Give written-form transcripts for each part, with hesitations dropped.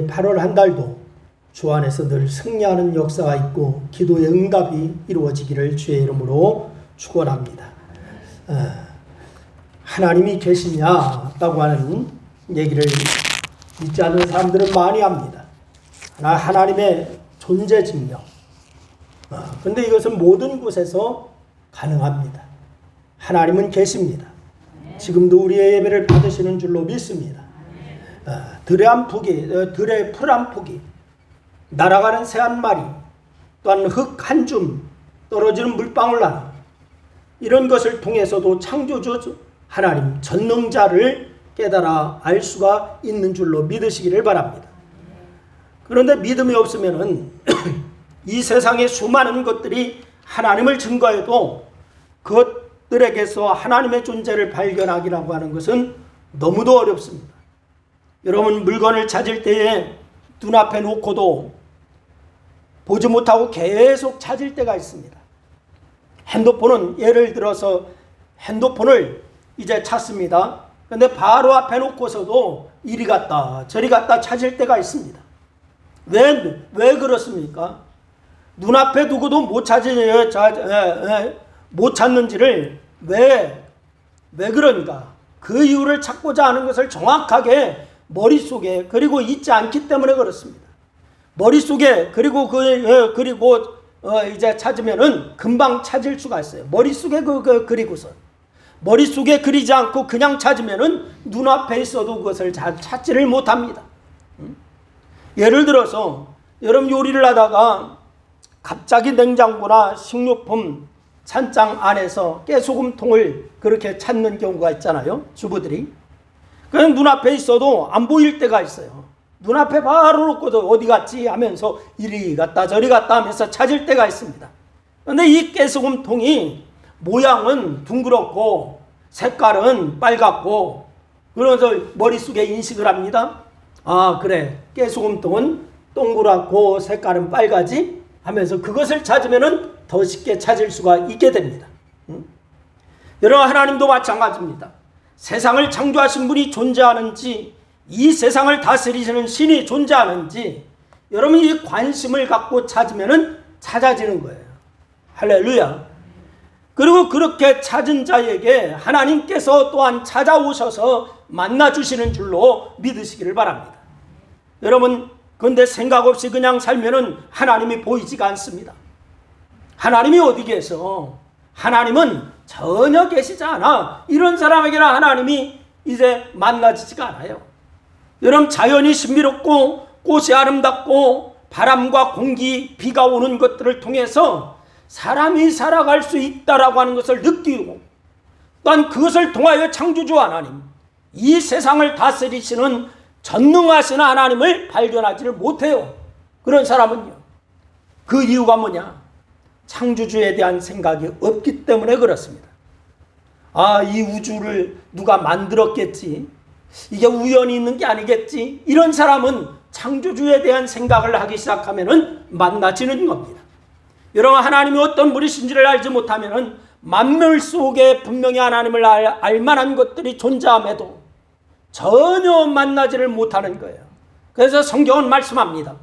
8월 한 달도 주 안에서 늘 승리하는 역사가 있고 기도의 응답이 이루어지기를 주의 이름으로 축원합니다. 하나님이 계시냐라고 하는 얘기를 믿지 않는 사람들은 많이 합니다. 하나님의 존재 증명. 그런데 이것은 모든 곳에서 가능합니다. 하나님은 계십니다. 지금도 우리의 예배를 받으시는 줄로 믿습니다. 들의 한 포기, 들의 풀 한 포기, 날아가는 새 한 마리, 또한 흙 한 줌, 떨어지는 물방울 하나, 이런 것을 통해서도 창조주 하나님 전능자를 깨달아 알 수가 있는 줄로 믿으시기를 바랍니다. 그런데 믿음이 없으면은 이 세상의 수많은 것들이 하나님을 증거해도 그것들에게서 하나님의 존재를 발견하기라고 하는 것은 너무도 어렵습니다. 여러분, 물건을 찾을 때에 눈앞에 놓고도 보지 못하고 계속 찾을 때가 있습니다. 핸드폰은 예를 들어서 핸드폰을 이제 찾습니다. 그런데 바로 앞에 놓고서도 이리 갔다 저리 갔다 찾을 때가 있습니다. 왜 그렇습니까? 눈앞에 두고도 못 찾는지를 왜 그런가? 그 이유를 찾고자 하는 것을 정확하게 머릿속에 그리고 잊지 않기 때문에 그렇습니다. 머릿속에 그리고 이제 찾으면은 금방 찾을 수가 있어요. 머릿속에 그리고서 머릿속에 그리지 않고 그냥 찾으면은 눈앞에 있어도 그것을 잘 찾지를 못합니다. 예를 들어서 여러분 요리를 하다가 갑자기 냉장고나 식료품 찬장 안에서 깨소금통을 그렇게 찾는 경우가 있잖아요. 주부들이. 그냥 눈앞에 있어도 안 보일 때가 있어요. 눈앞에 바로 놓고도 어디 갔지 하면서 이리 갔다 저리 갔다 하면서 찾을 때가 있습니다. 그런데 이 깨소금통이 모양은 둥그렇고 색깔은 빨갛고 그래서 머릿속에 인식을 합니다. 아, 그래, 깨소금통은 동그랗고 색깔은 빨가지 하면서 그것을 찾으면은 더 쉽게 찾을 수가 있게 됩니다. 여러분, 하나님도 마찬가지입니다. 세상을 창조하신 분이 존재하는지, 이 세상을 다스리시는 신이 존재하는지 여러분 이 관심을 갖고 찾으면은 찾아지는 거예요. 할렐루야. 그리고 그렇게 찾은 자에게 하나님께서 또한 찾아오셔서 만나주시는 줄로 믿으시기를 바랍니다. 여러분, 그런데 생각 없이 그냥 살면은 하나님이 보이지가 않습니다. 하나님이 어디 계셔? 하나님은 전혀 계시지 않아. 이런 사람에게는 하나님이 이제 만나지지가 않아요. 여러분, 자연이 신비롭고 꽃이 아름답고 바람과 공기, 비가 오는 것들을 통해서 사람이 살아갈 수 있다라고 하는 것을 느끼고 또한 그것을 통하여 창조주 하나님, 이 세상을 다스리시는 전능하신 하나님을 발견하지를 못해요. 그런 사람은요. 그 이유가 뭐냐? 창조주에 대한 생각이 없기 때문에 그렇습니다. 아, 이 우주를 누가 만들었겠지? 이게 우연히 있는 게 아니겠지? 이런 사람은 창조주에 대한 생각을 하기 시작하면은 만나지는 겁니다. 여러분, 하나님이 어떤 분이신지를 알지 못하면은 만물 속에 분명히 하나님을 알 만한 것들이 존재함에도 전혀 만나지를 못하는 거예요. 그래서 성경은 말씀합니다.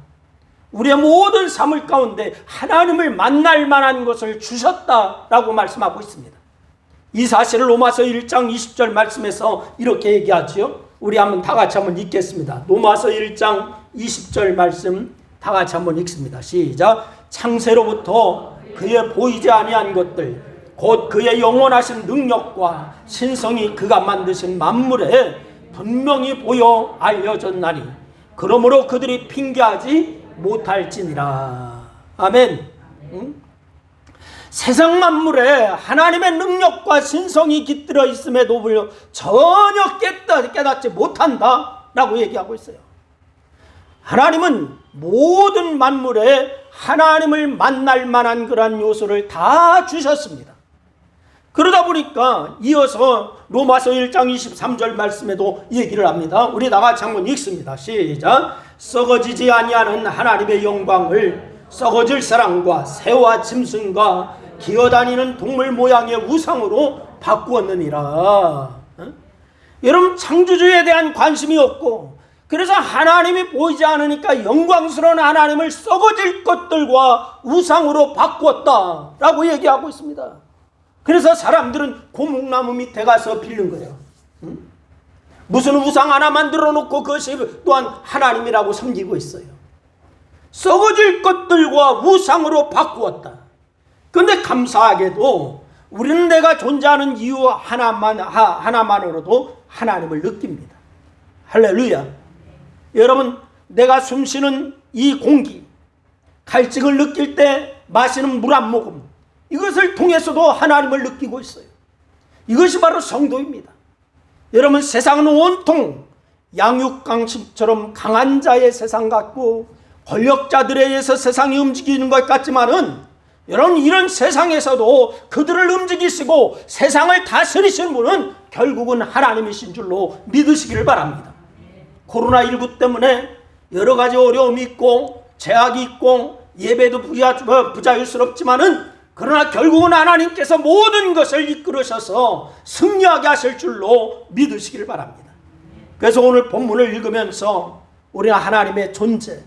우리의 모든 삶을 가운데 하나님을 만날 만한 것을 주셨다라고 말씀하고 있습니다. 이 사실을 로마서 1장 20절 말씀에서 이렇게 얘기하지요. 우리 다 같이 한번 읽겠습니다. 로마서 1장 20절 말씀 다 같이 한번 읽습니다. 시작. 창세로부터 그의 보이지 아니한 것들 곧 그의 영원하신 능력과 신성이 그가 만드신 만물에 분명히 보여 알려졌나니 그러므로 그들이 핑계하지 못할지니라. 아멘. 세상 만물에 하나님의 능력과 신성이 깃들어 있음에도 불구하고 전혀 깨닫지 못한다라고 얘기하고 있어요. 하나님은 모든 만물에 하나님을 만날 만한 그런 요소를 다 주셨습니다. 그러다 보니까 이어서 로마서 1장 23절 말씀에도 얘기를 합니다. 우리 다 같이 한번 읽습니다. 시작. 썩어지지 아니하는 하나님의 영광을 썩어질 사람과 새와 짐승과 기어다니는 동물 모양의 우상으로 바꾸었느니라. 여러분, 창조주에 대한 관심이 없고 그래서 하나님이 보이지 않으니까 영광스러운 하나님을 썩어질 것들과 우상으로 바꾸었다라고 얘기하고 있습니다. 그래서 사람들은 고목나무 밑에 가서 빌는 거예요. 무슨 우상 하나 만들어 놓고 그것이 또한 하나님이라고 섬기고 있어요. 썩어질 것들과 우상으로 바꾸었다. 그런데 감사하게도 우리는 내가 존재하는 이유 하나만으로도 하나님을 느낍니다. 할렐루야. 여러분, 내가 숨쉬는 이 공기, 갈증을 느낄 때 마시는 물 한 모금, 이것을 통해서도 하나님을 느끼고 있어요. 이것이 바로 성도입니다. 여러분, 세상은 온통 양육강식처럼 강한 자의 세상 같고 권력자들에 의해서 세상이 움직이는 것 같지만은, 여러분, 이런 세상에서도 그들을 움직이시고 세상을 다스리시는 분은 결국은 하나님이신 줄로 믿으시기를 바랍니다. 코로나19 때문에 여러 가지 어려움이 있고 제약이 있고 예배도 부자유스럽지만은, 그러나 결국은 하나님께서 모든 것을 이끌으셔서 승리하게 하실 줄로 믿으시기를 바랍니다. 그래서 오늘 본문을 읽으면서 우리가 하나님의 존재,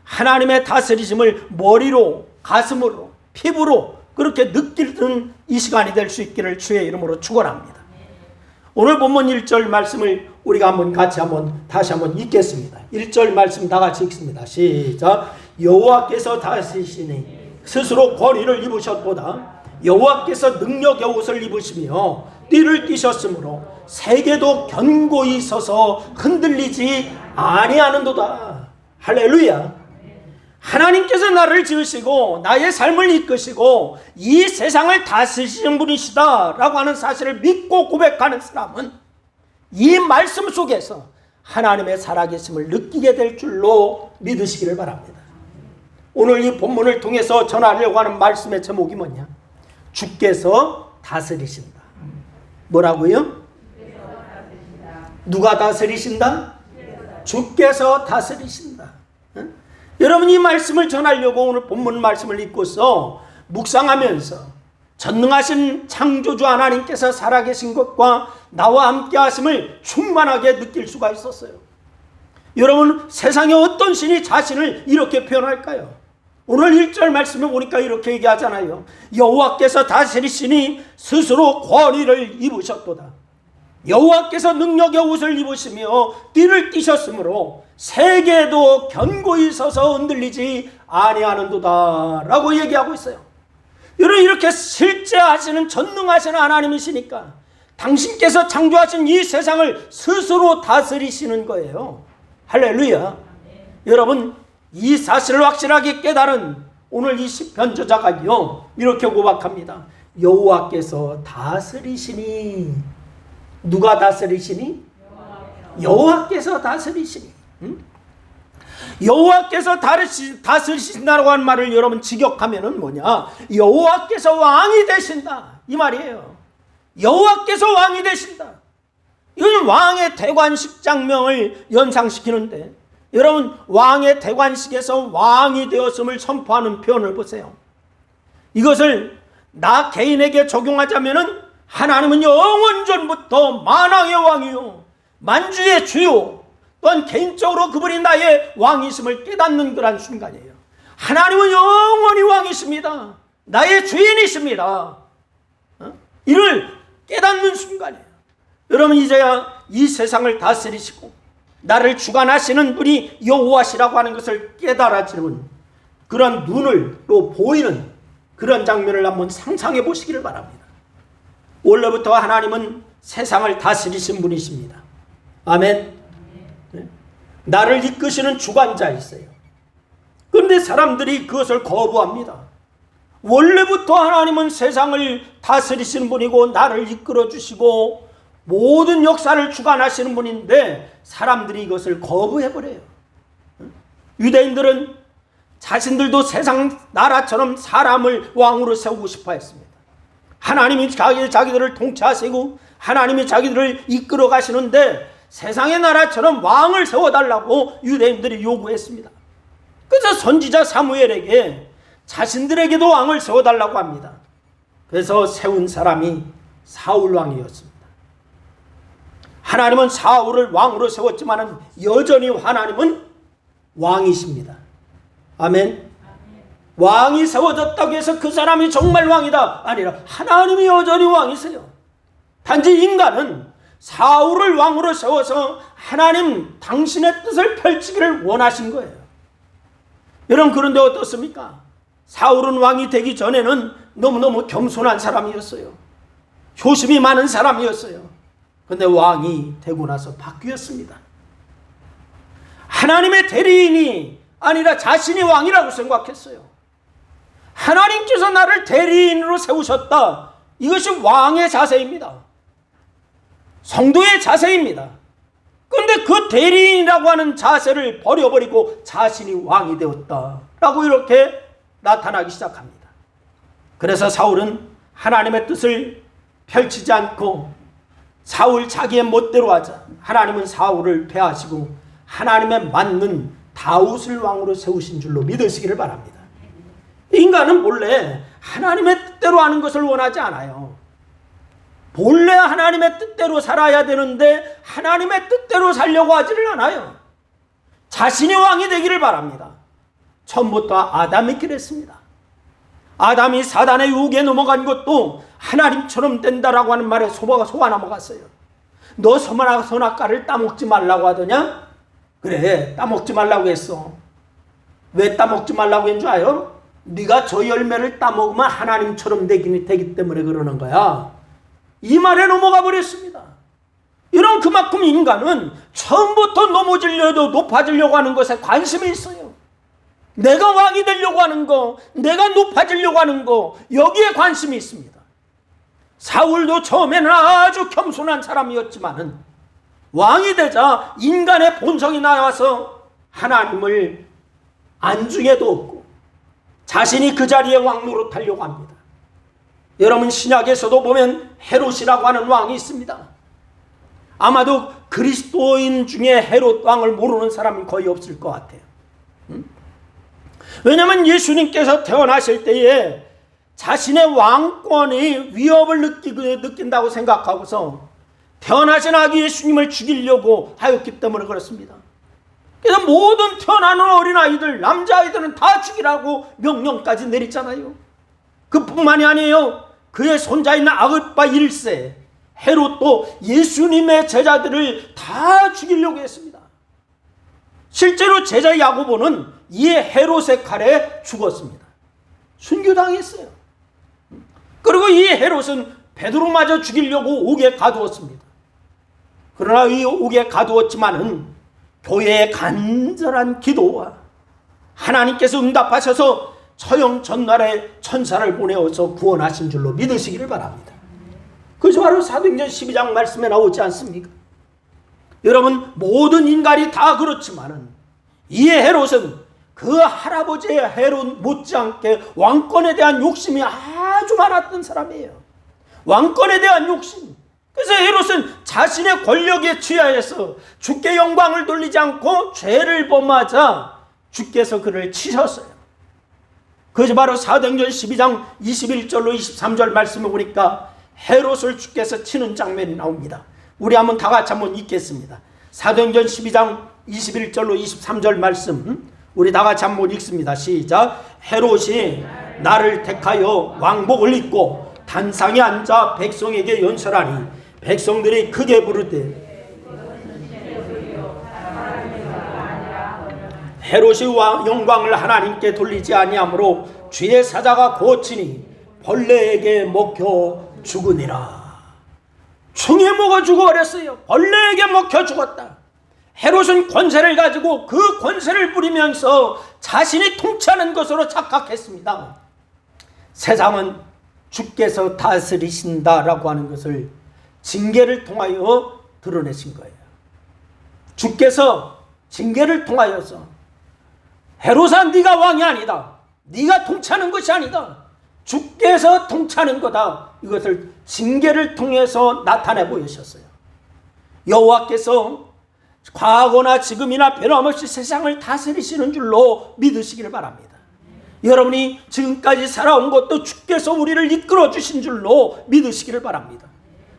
하나님의 다스리심을 머리로, 가슴으로, 피부로 그렇게 느끼는 이 시간이 될 수 있기를 주의 이름으로 축원합니다. 오늘 본문 1절 말씀을 우리가 다시 한번 읽겠습니다. 1절 말씀 다 같이 읽습니다. 시작. 여호와께서 다스리시니 스스로 권위를 입으셨보다 여호와께서 능력의 옷을 입으시며 띠를 띠셨으므로 세계도 견고히 서서 흔들리지 아니하는도다. 할렐루야. 하나님께서 나를 지으시고 나의 삶을 이끄시고 이 세상을 다스리시는 분이시다라고 하는 사실을 믿고 고백하는 사람은 이 말씀 속에서 하나님의 살아계심을 느끼게 될 줄로 믿으시기를 바랍니다. 오늘 이 본문을 통해서 전하려고 하는 말씀의 제목이 뭐냐? 주께서 다스리신다. 뭐라고요? 누가 다스리신다? 주께서 다스리신다. 여러분, 이 말씀을 전하려고 오늘 본문 말씀을 읽고서 묵상하면서 전능하신 창조주 하나님께서 살아계신 것과 나와 함께 하심을 충만하게 느낄 수가 있었어요. 여러분, 세상에 어떤 신이 자신을 이렇게 표현할까요? 오늘 1절 말씀에 보니까 이렇게 얘기하잖아요. 여호와께서 다스리시니 스스로 권위를 입으셨도다. 여호와께서 능력의 옷을 입으시며 띠를 띠셨으므로 세계도 견고히 서서 흔들리지 아니하는도다 라고 얘기하고 있어요. 여러분, 이렇게 실제 하시는 전능하신 하나님이시니까 당신께서 창조하신 이 세상을 스스로 다스리시는 거예요. 할렐루야. 여러분, 이 사실을 확실하게 깨달은 오늘 이 시편 저자가요 이렇게 고백합니다. 여호와께서 다스리시니. 누가 다스리시니? 여호와께서 다스리시니. 여호와께서 다스리신다라고 하는 말을 여러분 직역하면은 뭐냐? 여호와께서 왕이 되신다 이 말이에요. 여호와께서 왕이 되신다. 이건 왕의 대관식 장면을 연상시키는데, 여러분, 왕의 대관식에서 왕이 되었음을 선포하는 표현을 보세요. 이것을 나 개인에게 적용하자면은 하나님은 영원전부터 만왕의 왕이요 만주의 주요, 또한 개인적으로 그분이 나의 왕이심을 깨닫는 그런 순간이에요. 하나님은 영원히 왕이십니다. 나의 주인이십니다. 이를 깨닫는 순간이에요. 여러분, 이제야 이 세상을 다스리시고 나를 주관하시는 분이 여호와시라고 하는 것을 깨달아지는 그런 눈을 또 보이는 그런 장면을 한번 상상해 보시기를 바랍니다. 원래부터 하나님은 세상을 다스리신 분이십니다. 아멘. 나를 이끄시는 주관자이세요. 그런데 사람들이 그것을 거부합니다. 원래부터 하나님은 세상을 다스리시는 분이고 나를 이끌어 주시고 모든 역사를 주관하시는 분인데 사람들이 이것을 거부해버려요. 유대인들은 자신들도 세상 나라처럼 사람을 왕으로 세우고 싶어 했습니다. 하나님이 자기들을 통치하시고 하나님이 자기들을 이끌어 가시는데 세상의 나라처럼 왕을 세워달라고 유대인들이 요구했습니다. 그래서 선지자 사무엘에게 자신들에게도 왕을 세워달라고 합니다. 그래서 세운 사람이 사울 왕이었습니다. 하나님은 사울을 왕으로 세웠지만 여전히 하나님은 왕이십니다. 아멘. 왕이 세워졌다고 해서 그 사람이 정말 왕이다 아니라 하나님이 여전히 왕이세요. 단지 인간은 사울을 왕으로 세워서 하나님 당신의 뜻을 펼치기를 원하신 거예요. 여러분, 그런데 어떻습니까? 사울은 왕이 되기 전에는 너무너무 겸손한 사람이었어요. 효심이 많은 사람이었어요. 그런데 왕이 되고 나서 바뀌었습니다. 하나님의 대리인이 아니라 자신이 왕이라고 생각했어요. 하나님께서 나를 대리인으로 세우셨다. 이것이 왕의 자세입니다. 성도의 자세입니다. 그런데 그 대리인이라고 하는 자세를 버려버리고 자신이 왕이 되었다라고 이렇게 나타나기 시작합니다. 그래서 사울은 하나님의 뜻을 펼치지 않고 사울 자기의 멋대로 하자 하나님은 사울을 패하시고 하나님에 맞는 다윗을 왕으로 세우신 줄로 믿으시기를 바랍니다. 인간은 본래 하나님의 뜻대로 하는 것을 원하지 않아요. 본래 하나님의 뜻대로 살아야 되는데 하나님의 뜻대로 살려고 하지를 않아요. 자신이 왕이 되기를 바랍니다. 처음부터 아담이 그랬습니다. 아담이 사단의 유혹에 넘어간 것도 하나님처럼 된다라고 하는 말에 속아 넘어갔어요. 너 선악과를 따먹지 말라고 하더냐? 그래, 따먹지 말라고 했어. 왜 따먹지 말라고 했는 줄 아요? 네가 저 열매를 따먹으면 하나님처럼 되기 때문에 그러는 거야. 이 말에 넘어가 버렸습니다. 이런 그만큼 인간은 처음부터 넘어지려도 높아지려고 하는 것에 관심이 있어요. 내가 왕이 되려고 하는 거, 내가 높아지려고 하는 거, 여기에 관심이 있습니다. 사울도 처음에는 아주 겸손한 사람이었지만은 왕이 되자 인간의 본성이 나와서 하나님을 안중에도 없고 자신이 그 자리에 왕 노릇하려고 합니다. 여러분, 신약에서도 보면 헤롯이라고 하는 왕이 있습니다. 아마도 그리스도인 중에 헤롯 왕을 모르는 사람이 거의 없을 것 같아요. 왜냐하면 예수님께서 태어나실 때에 자신의 왕권이 위협을 느낀다고 생각하고서 태어나신 아기 예수님을 죽이려고 하였기 때문에 그렇습니다. 그래서 모든 태어나는 어린아이들, 남자아이들은 다 죽이라고 명령까지 내렸잖아요. 그뿐만이 아니에요. 그의 손자인 아그리파 1세 헤롯도 예수님의 제자들을 다 죽이려고 했습니다. 실제로 제자 야고보는 이 헤롯의 칼에 죽었습니다. 순교당했어요. 그리고 이 헤롯은 베드로마저 죽이려고 옥에 가두었습니다. 그러나 이 옥에 가두었지만은 교회의 간절한 기도와 하나님께서 응답하셔서 처형 전날에 천사를 보내어서 구원하신 줄로 믿으시기를 바랍니다. 그것이 바로 사도행전 12장 말씀에 나오지 않습니까? 여러분, 모든 인간이 다 그렇지만은 이 헤롯은 그 할아버지의 헤롯 못지않게 왕권에 대한 욕심이 아주 많았던 사람이에요. 왕권에 대한 욕심. 그래서 헤롯은 자신의 권력에 취하여서 주께 영광을 돌리지 않고 죄를 범하자 주께서 그를 치셨어요. 그것이 바로 사도행전 12장 21절로 23절 말씀을 보니까 헤롯을 주께서 치는 장면이 나옵니다. 우리 한번 다 같이 한번 읽겠습니다. 사도행전 12장 21절로 23절 말씀 우리 다 같이 한번 읽습니다. 시작. 헤롯이 나를 택하여 왕복을 입고 단상에 앉아 백성에게 연설하니 백성들이 크게 부르되 헤롯이 영광을 하나님께 돌리지 아니하므로 주의 사자가 고치니 벌레에게 먹혀 죽으니라. 충에 먹어 죽어버렸어요. 벌레에게 먹혀 죽었다. 헤롯은 권세를 가지고 그 권세를 부리면서 자신이 통치하는 것으로 착각했습니다. 세상은 주께서 다스리신다라고 하는 것을 징계를 통하여 드러내신 거예요. 주께서 징계를 통하여서 헤롯아, 네가 왕이 아니다. 네가 통치하는 것이 아니다. 주께서 통치하는 거다. 이것을 징계를 통해서 나타내 보이셨어요. 여호와께서 과거나 지금이나 변함없이 세상을 다스리시는 줄로 믿으시기를 바랍니다. 여러분이 지금까지 살아온 것도 주께서 우리를 이끌어 주신 줄로 믿으시기를 바랍니다.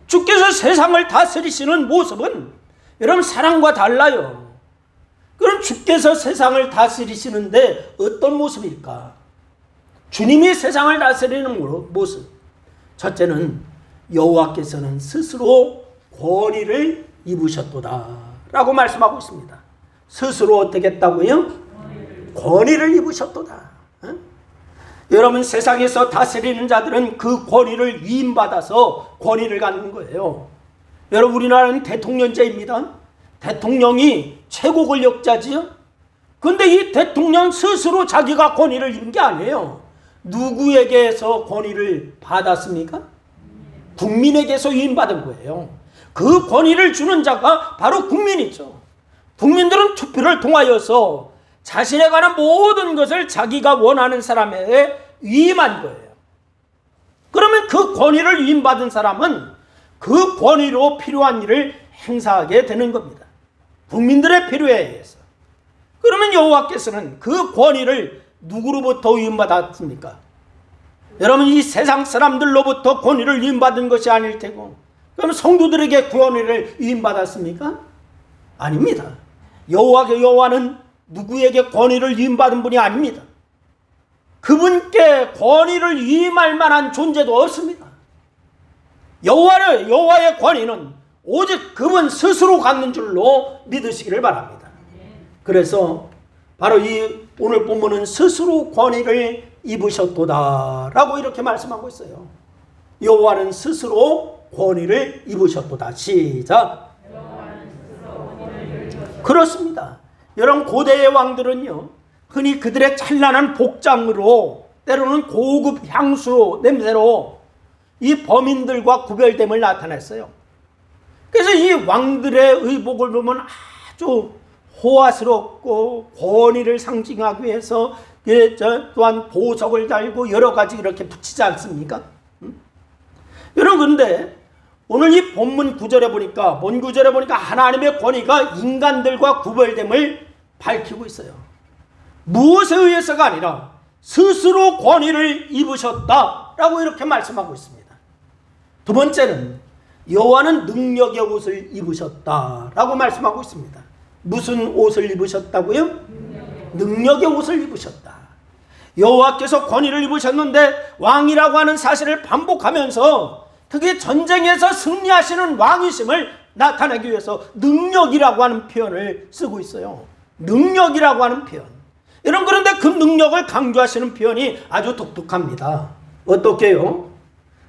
주께서 세상을 다스리시는 모습은 여러분 사랑과 달라요. 그럼 주께서 세상을 다스리시는데 어떤 모습일까? 주님이 세상을 다스리는 모습. 첫째는 여호와께서는 스스로 권위를 입으셨도다 라고 말씀하고 있습니다. 스스로 어떻게 했다고요? 권위를 입으셨도다. 여러분 세상에서 다스리는 자들은 그 권위를 위임받아서 권위를 갖는 거예요. 여러분 우리나라는 대통령제입니다. 대통령이 최고 권력자지요. 근데 이 대통령 스스로 자기가 권위를 입은 게 아니에요. 누구에게서 권위를 받았습니까? 국민에게서 위임받은 거예요. 그 권위를 주는 자가 바로 국민이죠. 국민들은 투표를 통하여서 자신에 관한 모든 것을 자기가 원하는 사람에게 위임한 거예요. 그러면 그 권위를 위임받은 사람은 그 권위로 필요한 일을 행사하게 되는 겁니다. 국민들의 필요에 의해서. 그러면 여호와께서는 그 권위를 누구로부터 위임받았습니까? 여러분 이 세상 사람들로부터 권위를 위임받은 것이 아닐 테고, 그럼 성도들에게 권위를 위임받았습니까? 아닙니다. 여호와는 누구에게 권위를 위임받은 분이 아닙니다. 그분께 권위를 위임할 만한 존재도 없습니다. 여호와의 권위는 오직 그분 스스로 갖는 줄로 믿으시기를 바랍니다. 그래서 바로 이 오늘 본문은 스스로 권위를 입으셨도다 라고 이렇게 말씀하고 있어요. 여호와는 스스로 권위를 입으셨도다. 시작. 그렇습니다. 여러분 고대의 왕들은요, 흔히 그들의 찬란한 복장으로, 때로는 고급 향수 냄새로 이 범인들과 구별됨을 나타냈어요. 그래서 이 왕들의 의복을 보면 아주 호화스럽고 권위를 상징하기 위해서 또한 보석을 달고 여러 가지 이렇게 붙이지 않습니까? 여러분 근데 오늘 이 본문 구절에 보니까, 본 구절에 보니까 하나님의 권위가 인간들과 구별됨을 밝히고 있어요. 무엇에 의해서가 아니라 스스로 권위를 입으셨다라고 이렇게 말씀하고 있습니다. 두 번째는 여호와는 능력의 옷을 입으셨다라고 말씀하고 있습니다. 무슨 옷을 입으셨다고요? 능력의 옷을 입으셨다. 여호와께서 권위를 입으셨는데 왕이라고 하는 사실을 반복하면서 특히 전쟁에서 승리하시는 왕이심을 나타내기 위해서 능력이라고 하는 표현을 쓰고 있어요. 능력이라고 하는 표현. 여러분 그런데 그 능력을 강조하시는 표현이 아주 독특합니다. 어떻게요?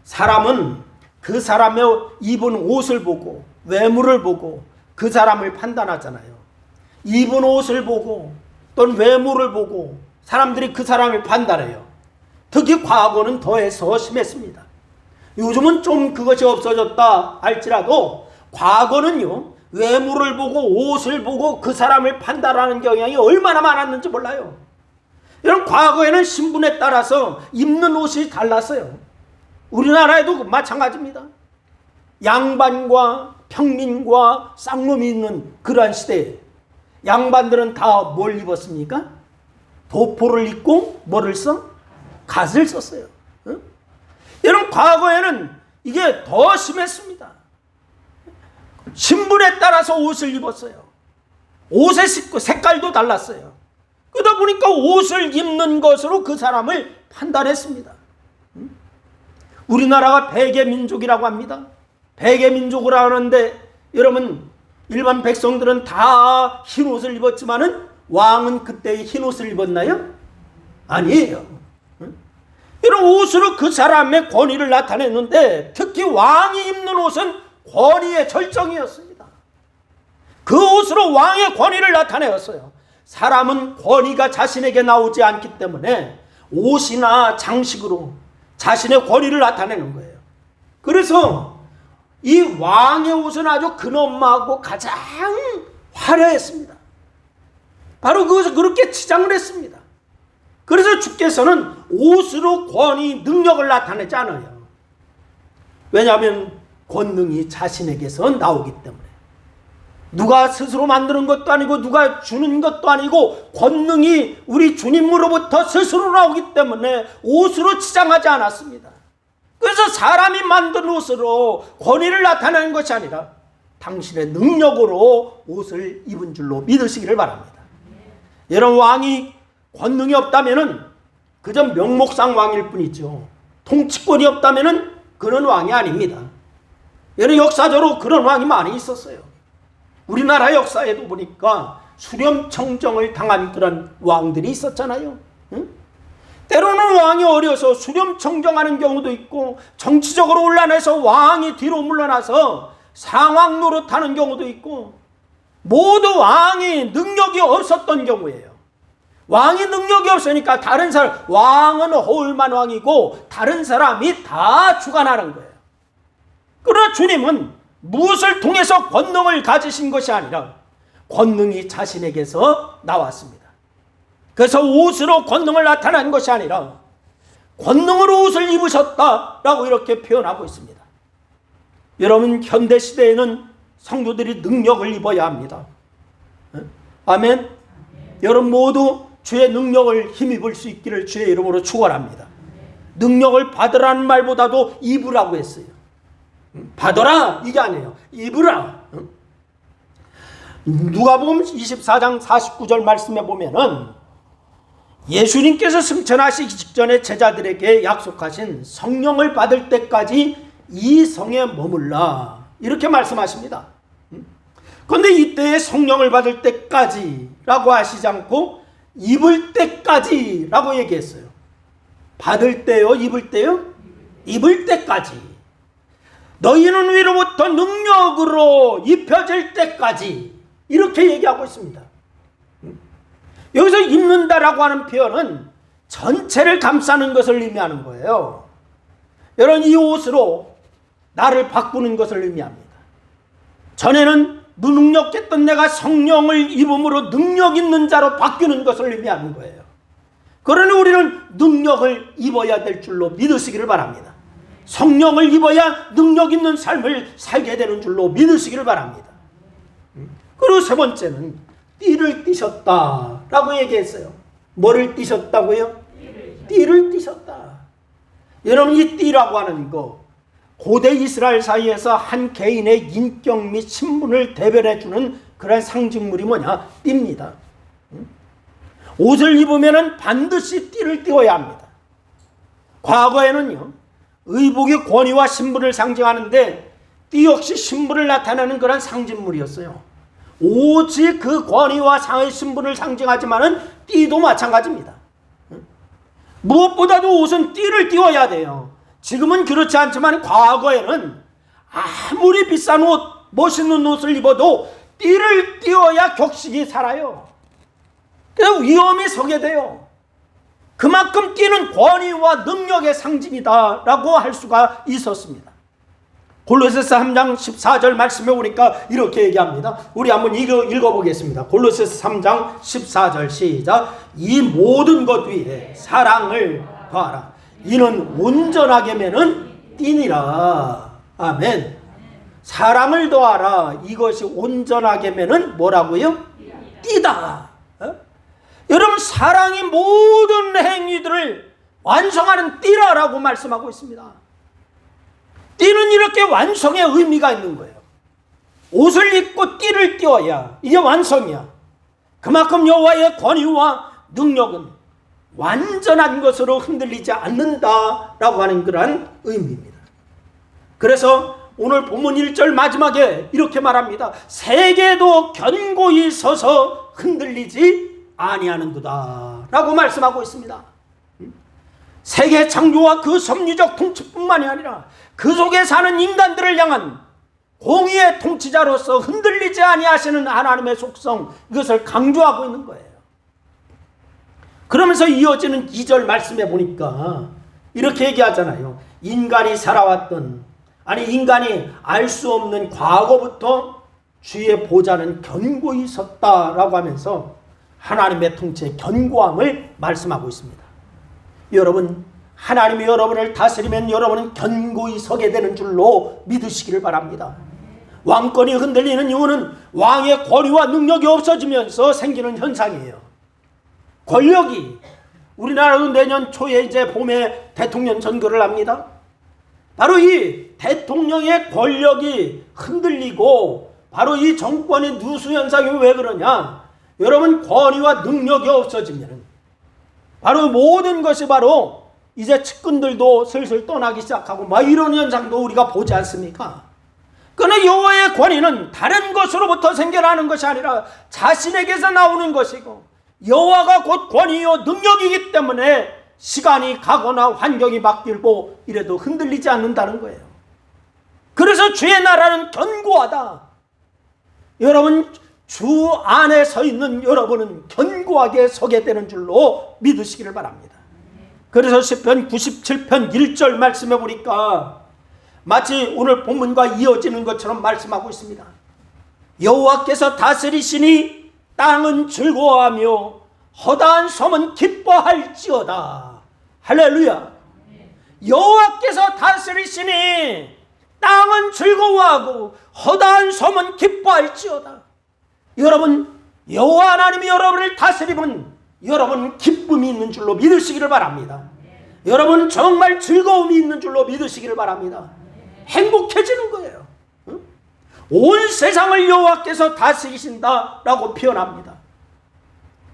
사람은 그 사람의 입은 옷을 보고 외모를 보고 그 사람을 판단하잖아요. 입은 옷을 보고 또는 외모를 보고 사람들이 그 사람을 판단해요. 특히 과거는 더해서 심했습니다. 요즘은 좀 그것이 없어졌다 할지라도 과거는요, 외모를 보고 옷을 보고 그 사람을 판단하는 경향이 얼마나 많았는지 몰라요. 여러분 과거에는 신분에 따라서 입는 옷이 달랐어요. 우리나라에도 마찬가지입니다. 양반과 평민과 쌍놈이 있는 그러한 시대에 양반들은 다 뭘 입었습니까? 도포를 입고 뭐를 써? 갓을 썼어요. 여러분 과거에는 이게 더 심했습니다. 신분에 따라서 옷을 입었어요. 옷의 색깔도 달랐어요. 그러다 보니까 옷을 입는 것으로 그 사람을 판단했습니다. 우리나라가 백의민족이라고 합니다. 백의민족을 하는데 여러분 일반 백성들은 다 흰옷을 입었지만은 왕은 그때 흰옷을 입었나요? 아니에요. 이런 옷으로 그 사람의 권위를 나타냈는데 특히 왕이 입는 옷은 권위의 절정이었습니다. 그 옷으로 왕의 권위를 나타내었어요. 사람은 권위가 자신에게 나오지 않기 때문에 옷이나 장식으로 자신의 권위를 나타내는 거예요. 그래서 이 왕의 옷은 아주 근엄하고 가장 화려했습니다. 바로 그것을 그렇게 치장을 했습니다. 그래서 주께서는 옷으로 권위, 능력을 나타내지 않아요. 왜냐하면 권능이 자신에게서 나오기 때문에. 누가 스스로 만드는 것도 아니고 누가 주는 것도 아니고 권능이 우리 주님으로부터 스스로 나오기 때문에 옷으로 치장하지 않았습니다. 그래서 사람이 만든 옷으로 권위를 나타내는 것이 아니라 당신의 능력으로 옷을 입은 줄로 믿으시기를 바랍니다. 여러분, 왕이 권능이 없다면은 그저 명목상 왕일 뿐이죠. 통치권이 없다면은 그런 왕이 아닙니다. 여러분, 역사적으로 그런 왕이 많이 있었어요. 우리나라 역사에도 보니까 수렴청정을 당한 그런 왕들이 있었잖아요. 응? 때로는 왕이 어려서 수렴청정하는 경우도 있고, 정치적으로 혼란해서 왕이 뒤로 물러나서 상황 노릇하는 경우도 있고, 모두 왕이 능력이 없었던 경우예요. 왕이 능력이 없으니까 다른 사람, 왕은 허울만 왕이고 다른 사람이 다 주관하는 거예요. 그러나 주님은 무엇을 통해서 권능을 가지신 것이 아니라 권능이 자신에게서 나왔습니다. 그래서 옷으로 권능을 나타낸 것이 아니라 권능으로 옷을 입으셨다라고 이렇게 표현하고 있습니다. 여러분, 현대시대에는 성도들이 능력을 입어야 합니다. 아멘. 여러분 모두 주의 능력을 힘입을 수 있기를 주의 이름으로 축원합니다. 능력을 받으라는 말보다도 입으라고 했어요. 받아라 이게 아니에요. 입으라. 누가복음 24장 49절 말씀에 보면은 예수님께서 승천하시기 직전에 제자들에게 약속하신 성령을 받을 때까지 이 성에 머물라 이렇게 말씀하십니다. 그런데 이때에 성령을 받을 때까지라고 하시지 않고 입을 때까지라고 얘기했어요. 받을 때요? 입을 때요? 입을 때까지. 너희는 위로부터 능력으로 입혀질 때까지 이렇게 얘기하고 있습니다. 여기서 입는다라고 하는 표현은 전체를 감싸는 것을 의미하는 거예요. 여러분, 이 옷으로 나를 바꾸는 것을 의미합니다. 전에는 무능력했던 내가 성령을 입음으로 능력 있는 자로 바뀌는 것을 의미하는 거예요. 그러니 우리는 능력을 입어야 될 줄로 믿으시기를 바랍니다. 성령을 입어야 능력 있는 삶을 살게 되는 줄로 믿으시기를 바랍니다. 그리고 세 번째는 띠를 띠셨다라고 얘기했어요. 뭐를 띠셨다고요? 띠를 띠셨다. 여러분, 이 띠라고 하는 거 고대 이스라엘 사이에서 한 개인의 인격 및 신분을 대변해주는 그런 상징물이 뭐냐? 띠입니다. 옷을 입으면 반드시 띠를 띠어야 합니다. 과거에는요, 의복이 권위와 신분을 상징하는데 띠 역시 신분을 나타내는 그런 상징물이었어요. 오직 그 권위와 신분을 상징하지만은 띠도 마찬가지입니다. 무엇보다도 옷은 띠를 띠어야 돼요. 지금은 그렇지 않지만 과거에는 아무리 비싼 옷, 멋있는 옷을 입어도 띠를 띠어야 격식이 살아요. 그래서 위험이 서게 돼요. 그만큼 띠는 권위와 능력의 상징이다라고 할 수가 있었습니다. 골로새서 3장 14절 말씀에 보니까 이렇게 얘기합니다. 우리 한번 읽어보겠습니다. 골로새서 3장 14절 시작. 이 모든 것 위에 사랑을 더하라. 이는 온전하게 매는 띠니라. 아멘. 사랑을 더하라. 이것이 온전하게 매는 뭐라고요? 띠다. 여러분, 사랑이 모든 행위들을 완성하는 띠라라고 말씀하고 있습니다. 띠는 이렇게 완성의 의미가 있는 거예요. 옷을 입고 띠를 띠어야 이게 완성이야. 그만큼 여호와의 권위와 능력은 완전한 것으로 흔들리지 않는다라고 하는 그러한 의미입니다. 그래서 오늘 본문 1절 마지막에 이렇게 말합니다. 세계도 견고히 서서 흔들리지 아니하는도다 라고 말씀하고 있습니다. 세계 창조와 그 섭리적 통치뿐만이 아니라 그 속에 사는 인간들을 향한 공의의 통치자로서 흔들리지 아니하시는 하나님의 속성, 이것을 강조하고 있는 거예요. 그러면서 이어지는 2절 말씀에 보니까 이렇게 얘기하잖아요. 인간이 살아왔던, 인간이 알 수 없는 과거부터 주의 보좌는 견고히 섰다라고 하면서 하나님의 통치의 견고함을 말씀하고 있습니다. 여러분, 하나님이 여러분을 다스리면 여러분은 견고히 서게 되는 줄로 믿으시기를 바랍니다. 왕권이 흔들리는 이유는 왕의 권위와 능력이 없어지면서 생기는 현상이에요. 권력이, 우리나라도 내년 초에 이제 봄에 대통령 선거를 합니다. 바로 이 대통령의 권력이 흔들리고 바로 이 정권의 누수 현상이 왜 그러냐? 여러분, 권위와 능력이 없어지면 바로 모든 것이 바로 이제 측근들도 슬슬 떠나기 시작하고 막 이런 현상도 우리가 보지 않습니까? 그러나 여호와의 권위는 다른 것으로부터 생겨나는 것이 아니라 자신에게서 나오는 것이고, 여호와가 곧 권위요 능력이기 때문에 시간이 가거나 환경이 바뀌고 이래도 흔들리지 않는다는 거예요. 그래서 주의 나라는 견고하다. 여러분, 주 안에 서 있는 여러분은 견고하게 서게 되는 줄로 믿으시기를 바랍니다. 그래서 시편 97편 1절 말씀해 보니까 마치 오늘 본문과 이어지는 것처럼 말씀하고 있습니다. 여호와께서 다스리시니 땅은 즐거워하며 허다한 섬은 기뻐할지어다. 할렐루야. 여호와께서 다스리시니 땅은 즐거워하고 허다한 섬은 기뻐할지어다. 여러분, 여호와 하나님이 여러분을 다스리면 여러분 기쁨이 있는 줄로 믿으시기를 바랍니다. 여러분 정말 즐거움이 있는 줄로 믿으시기를 바랍니다. 행복해지는 거예요. 온 세상을 여호와께서 다스리신다라고 표현합니다.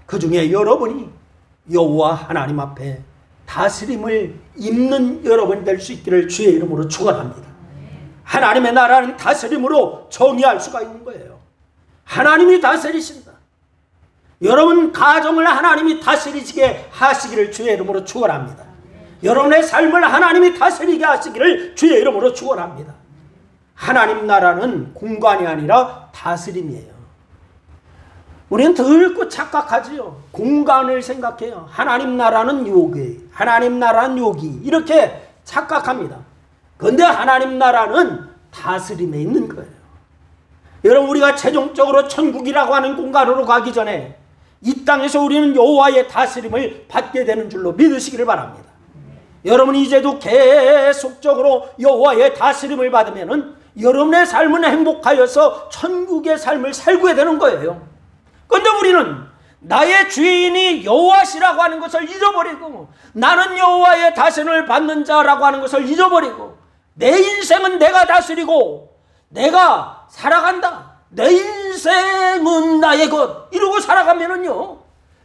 그 중에 여러분이 여호와 하나님 앞에 다스림을 입는 여러분이 될 수 있기를 주의 이름으로 축원합니다. 하나님의 나라는 다스림으로 정의할 수가 있는 거예요. 하나님이 다스리신다. 여러분 가정을 하나님이 다스리시게 하시기를 주의 이름으로 축원합니다. 여러분의 삶을 하나님이 다스리게 하시기를 주의 이름으로 축원합니다. 하나님 나라는 공간이 아니라 다스림이에요. 우리는 늙고 착각하지요. 공간을 생각해요. 하나님 나라는 여기, 하나님 나라는 여기 이렇게 착각합니다. 그런데 하나님 나라는 다스림에 있는 거예요. 여러분, 우리가 최종적으로 천국이라고 하는 공간으로 가기 전에 이 땅에서 우리는 여호와의 다스림을 받게 되는 줄로 믿으시기를 바랍니다. 여러분이 이제도 계속적으로 여호와의 다스림을 받으면은 여러분의 삶은 행복하여서 천국의 삶을 살게 되는 거예요. 그런데 우리는 나의 주인이 여호와시라고 하는 것을 잊어버리고, 나는 여호와의 다스림을 받는 자라고 하는 것을 잊어버리고, 내 인생은 내가 다스리고 내가 살아간다, 내 인생은 나의 것 이러고 살아가면은요,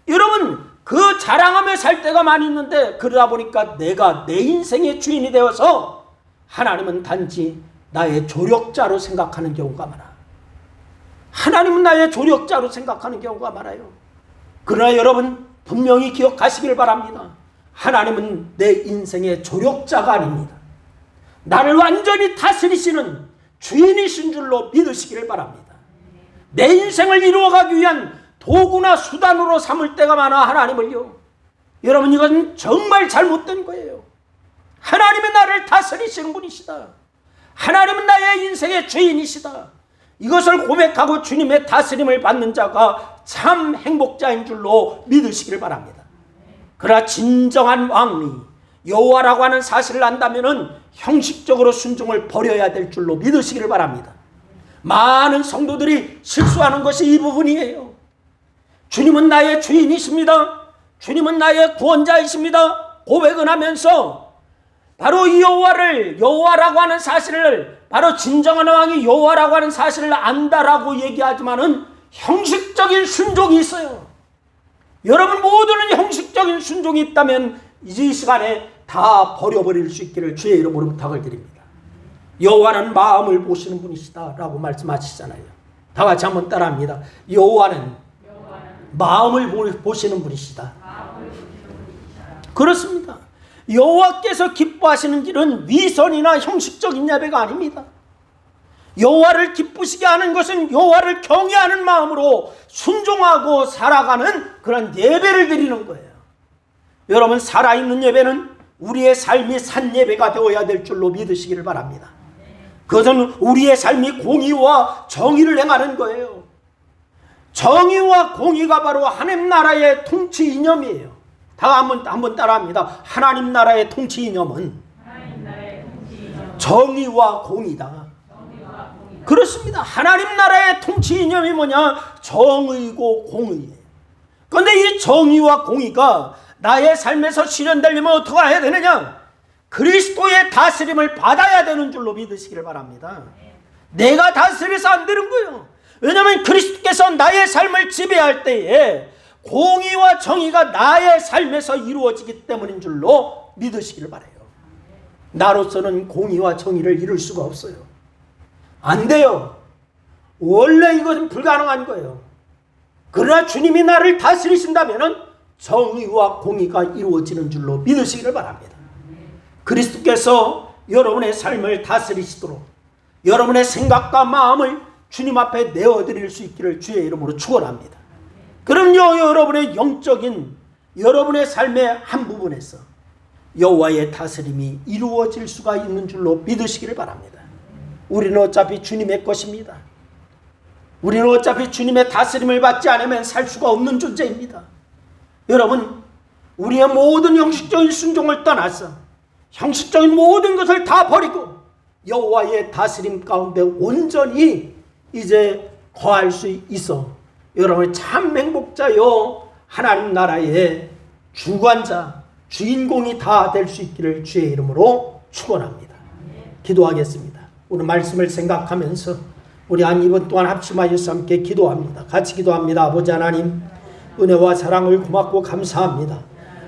여러분 그 자랑하며 살 때가 많이 있는데, 그러다 보니까 내가 내 인생의 주인이 되어서 하나님은 단지 나의 조력자로 생각하는 경우가 많아. 하나님은 나의 조력자로 생각하는 경우가 많아요. 그러나 여러분 분명히 기억하시길 바랍니다. 하나님은 내 인생의 조력자가 아닙니다. 나를 완전히 다스리시는 주인이신 줄로 믿으시기를 바랍니다. 내 인생을 이루어가기 위한 도구나 수단으로 삼을 때가 많아 하나님을요. 여러분, 이건 정말 잘못된 거예요. 하나님은 나를 다스리시는 분이시다. 하나님은 나의 인생의 주인이시다. 이것을 고백하고 주님의 다스림을 받는 자가 참 행복자인 줄로 믿으시기를 바랍니다. 그러나 진정한 왕이 여호와라고 하는 사실을 안다면은 형식적으로 순종을 버려야 될 줄로 믿으시기를 바랍니다. 많은 성도들이 실수하는 것이 이 부분이에요. 주님은 나의 주인이십니다. 주님은 나의 구원자이십니다. 고백은 하면서 바로 이 여호와라고 하는 사실을, 바로 진정한 왕이 여호와라고 하는 사실을 안다라고 얘기하지만은 형식적인 순종이 있어요. 여러분 모두는 형식적인 순종이 있다면 이 시간에 다 버려버릴 수 있기를 주의 이름으로 부탁을 드립니다. 여호와는 마음을 보시는 분이시다라고 말씀하시잖아요. 다 같이 한번 따라합니다. 여호와는 마음을 보시는 분이시다. 그렇습니다. 여호와께서 기뻐하시는 길은 위선이나 형식적인 예배가 아닙니다. 여호와를 기쁘시게 하는 것은 여호와를 경외하는 마음으로 순종하고 살아가는 그런 예배를 드리는 거예요. 여러분, 살아있는 예배는 우리의 삶이 산 예배가 되어야 될 줄로 믿으시기를 바랍니다. 그것은 우리의 삶이 공의와 정의를 행하는 거예요. 정의와 공의가 바로 하나님 나라의 통치 이념이에요. 다 한번 따라합니다. 하나님 나라의 통치 이념은 정의와 공의다. 그렇습니다. 하나님 나라의 통치 이념이 뭐냐? 정의고 공의예요. 그런데 이 정의와 공의가 나의 삶에서 실현되려면 어떻게 해야 되느냐? 그리스도의 다스림을 받아야 되는 줄로 믿으시기를 바랍니다. 내가 다스려서 안 되는 거예요. 왜냐하면 그리스도께서 나의 삶을 지배할 때에 공의와 정의가 나의 삶에서 이루어지기 때문인 줄로 믿으시기를 바라요. 나로서는 공의와 정의를 이룰 수가 없어요. 안 돼요. 원래 이것은 불가능한 거예요. 그러나 주님이 나를 다스리신다면 정의와 공의가 이루어지는 줄로 믿으시기를 바랍니다. 그리스도께서 여러분의 삶을 다스리시도록 여러분의 생각과 마음을 주님 앞에 내어드릴 수 있기를 주의 이름으로 축원합니다. 그럼요, 여러분의 영적인 여러분의 삶의 한 부분에서 여호와의 다스림이 이루어질 수가 있는 줄로 믿으시기를 바랍니다. 우리는 어차피 주님의 것입니다. 우리는 어차피 주님의 다스림을 받지 않으면 살 수가 없는 존재입니다. 여러분, 우리의 모든 형식적인 순종을 떠나서 형식적인 모든 것을 다 버리고 여호와의 다스림 가운데 온전히 이제 거할 수 있어 여러분의 참 행복자요 하나님 나라의 주관자 주인공이 다 될 수 있기를 주의 이름으로 축원합니다. 기도하겠습니다. 오늘 말씀을 생각하면서 우리 한 이번 동안 합심하여서 함께 기도합니다. 같이 기도합니다. 아버지 하나님, 은혜와 사랑을 고맙고 감사합니다.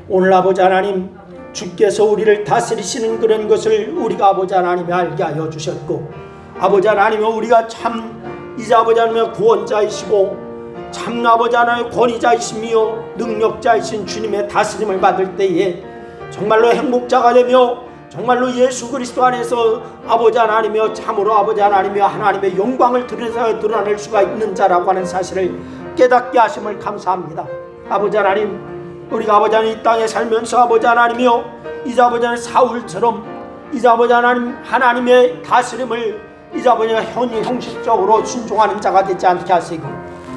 오늘 아버지 하나님, 주께서 우리를 다스리시는 그런 것을 우리가 아버지 하나님이 알게 하여 주셨고, 아버지 하나님은 우리가 참 이제 아버지 하나님의 구원자이시고 참 아버지 하나님의 권위자이시며 능력자이신 주님의 다스림을 받을 때에 정말로 행복자가 되며 정말로 예수 그리스도 안에서 아버지 하나님이여 참으로 아버지 하나님이여 하나님의 영광을 드러낼 수가 있는 자라고 하는 사실을 깨닫게 하심을 감사합니다. 아버지 하나님, 우리가 아버지 하나님 이 땅에 살면서 아버지 하나님이여 이제 아버지 하나님 사울처럼 이제 아버지 하나님 하나님의 다스림을 이제 아버지 형식적으로 순종하는 자가 되지 않게 하시고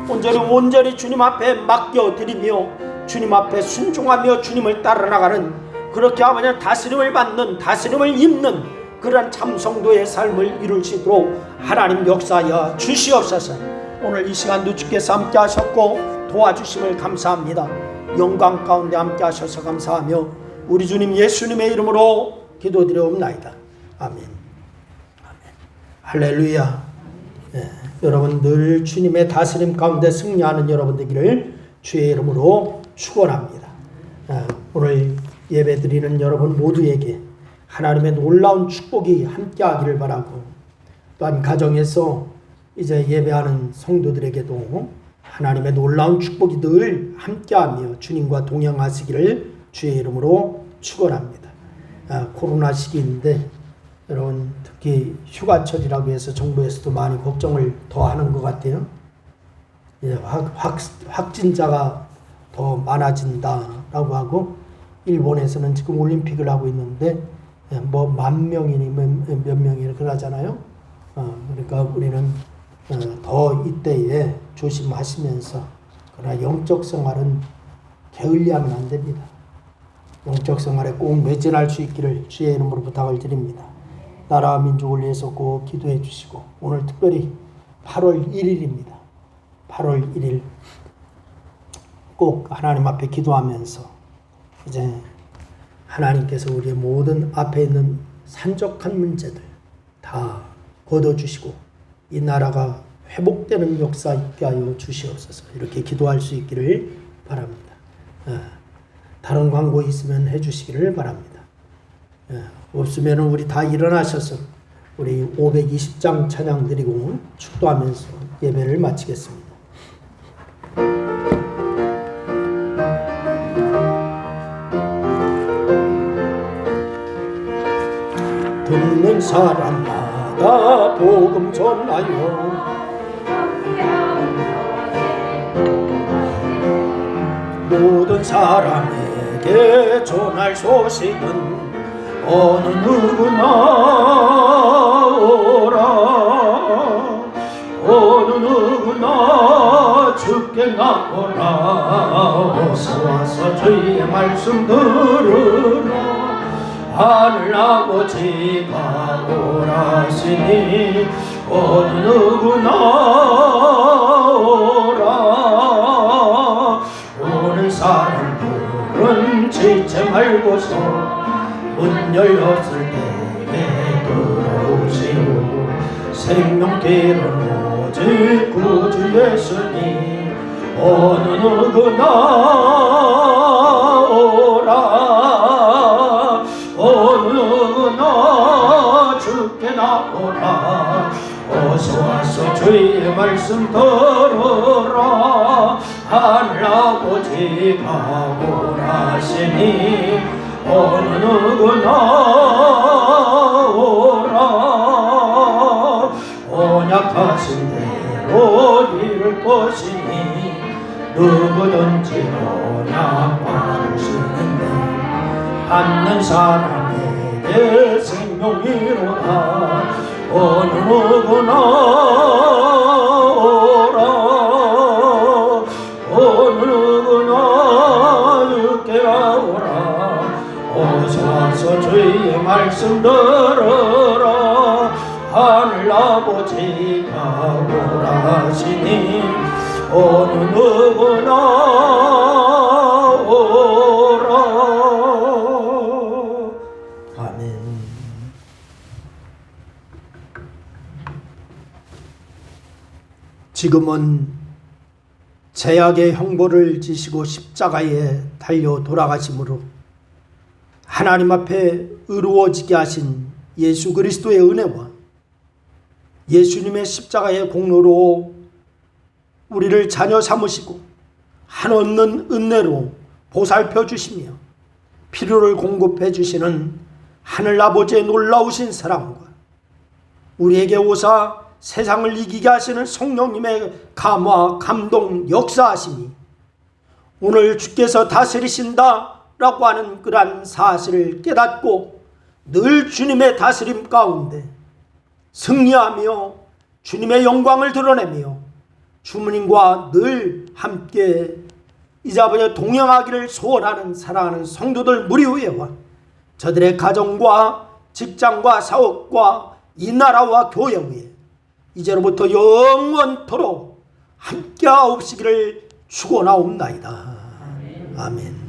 온전히 주님 앞에 맡겨드리며 주님 앞에 순종하며 주님을 따라나가는 그렇게 아버지 다스림을 받는 다스림을 입는 그러한 참 성도의 삶을 이룰 수 있도록 하나님 역사하여 주시옵소서. 오늘 이 시간도 주께서 함께 하셨고 도와주심을 감사합니다. 영광 가운데 함께 하셔서 감사하며 우리 주님 예수님의 이름으로 기도드려옵나이다. 아멘. 할렐루야. 네, 여러분 늘 주님의 다스림 가운데 승리하는 여러분 되기를 주의 이름으로 축원합니다. 오늘 예배드리는 여러분 모두에게 하나님의 놀라운 축복이 함께하기를 바라고, 또한 가정에서 이제 예배하는 성도들에게도 하나님의 놀라운 축복이 늘 함께하며 주님과 동행하시기를 주의 이름으로 축원합니다. 코로나 시기인데 여러분 특히 휴가철이라고 해서 정부에서도 많이 걱정을 더 하는 것 같아요. 확진자가 더 많아진다라고 하고, 일본에서는 지금 올림픽을 하고 있는데 뭐 10,000명이니 몇 명이 그러잖아요. 그러니까 우리는 더 이때에 조심하시면서, 그러나 영적 생활은 게을리하면 안 됩니다. 영적 생활에 꼭 매진할 수 있기를 주의 이름으로 부탁을 드립니다. 나라와 민족을 위해서 꼭 기도해 주시고, 오늘 특별히 8월 1일입니다. 8월 1일 꼭 하나님 앞에 기도하면서 이제 하나님께서 우리의 모든 앞에 있는 산적한 문제들 다 걷어주시고 이 나라가 회복되는 역사 있게 하여 주시옵소서. 이렇게 기도할 수 있기를 바랍니다. 다른 광고 있으면 해주시기를 바랍니다. 없으면 우리 다 일어나셔서 우리 520장 찬양 드리고 축도하면서 예배를 마치겠습니다. 듣는 사람마다 복음 전하여 모든 사람에게 전할 소식은 어느 누구나 오라, 어느 누구나 주께 나오라. 어서 와서 주의 말씀 들으라. 하늘 아버지가 오라시니 어느 누구나 오라. 오는 사람들은 지체 말고서 문 열렸을 때에 들어오시오. 생명길은 오직 구주 예수님. 어느 누구나 오라. 어느 누구나 주께 나오라. 어서 와서 주의 말씀 들으라. 하늘 아버지가 원하시니 어느 누구나 오라. 언약하신 대로 이룰 것이니 누구든지 언약 받으시는데 받는 사람에게 생명이로다. 어느 누구나 오라. 어느 누구나 주께 오라. 어서 와서 주의 말씀 들으라. 하늘 아버지가 오라시니 어느 누구나 오라. 아멘. 지금은 죄악의 형벌을 지시고 십자가에 달려 돌아가심으로 하나님 앞에 의로워지게 하신 예수 그리스도의 은혜와 예수님의 십자가의 공로로 우리를 자녀 삼으시고 한없는 은혜로 보살펴 주시며 필요를 공급해 주시는 하늘 아버지의 놀라우신 사랑과 우리에게 오사 세상을 이기게 하시는 성령님의 감화, 감동, 역사하심이 오늘 주께서 다스리신다 라고 하는 그러한 사실을 깨닫고 늘 주님의 다스림 가운데 승리하며 주님의 영광을 드러내며 주님과 늘 함께 이자버려 동행하기를 소원하는 사랑하는 성도들 무리 위에와 저들의 가정과 직장과 사업과 이 나라와 교회 위에 이제로부터 영원토록 함께하옵시기를 축원하옵나이다. 아멘.